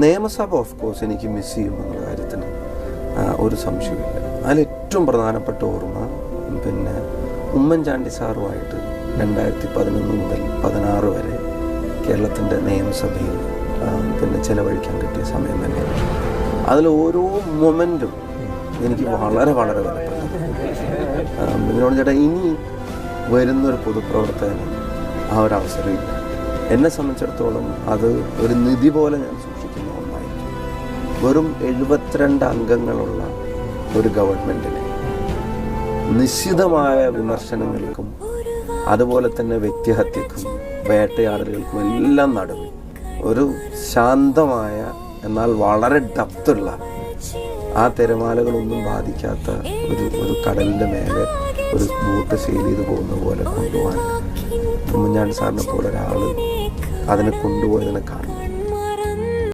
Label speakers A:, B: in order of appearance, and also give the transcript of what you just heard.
A: നിയമസഭ of course എനിക്ക് miss ചെയ്യുമെന്നുള്ള കാര്യത്തിന് ഒരു സംശയമില്ല. അതിലേറ്റവും പ്രധാനപ്പെട്ട ഓർമ്മ പിന്നെ ഉമ്മൻചാണ്ടി സാറുമായിട്ട് 2011 മുതൽ 2016 വരെ കേരളത്തിൻ്റെ നിയമസഭയിൽ പിന്നെ ചിലവഴിക്കാൻ കിട്ടിയ സമയം തന്നെയാണ്. അതിൽ ഓരോ മൊമെൻറ്റും എനിക്ക് വളരെ വളരെ വിലപ്പെട്ടു. ഇതിനോട് ചേട്ടാ ഇനി വരുന്നൊരു പൊതുപ്രവർത്തകന് ആ ഒരു അവസരമില്ല. എന്നെ സംബന്ധിച്ചിടത്തോളം അത് ഒരു നിധി പോലെ ഞാൻ സൂക്ഷിക്കുന്ന ഒന്നായിരിക്കും. വെറും 72 അംഗങ്ങളുള്ള ഒരു ഗവൺമെൻറ്റിനെ നിശ്ചിതമായ വിമർശനങ്ങൾക്കും അതുപോലെ തന്നെ വ്യക്തിഹത്യക്കും വേട്ടയാടലുകൾക്കും എല്ലാം നടുവിൽ ഒരു ശാന്തമായ എന്നാൽ വളരെ ഡെപ്തുള്ള ആ തിരമാലകളൊന്നും ബാധിക്കാത്ത ഒരു കടലിൻ്റെ മേലെ ഒരു ബോട്ട് സെയിൽ ചെയ്ത് പോകുന്ന പോലെ കൊണ്ടുപോകാൻ ഉമ്മൻചാണ്ടി സാറിനെ പോലെ ഒരാൾ അതിനെ കൊണ്ടുപോയതിനെ കാണും.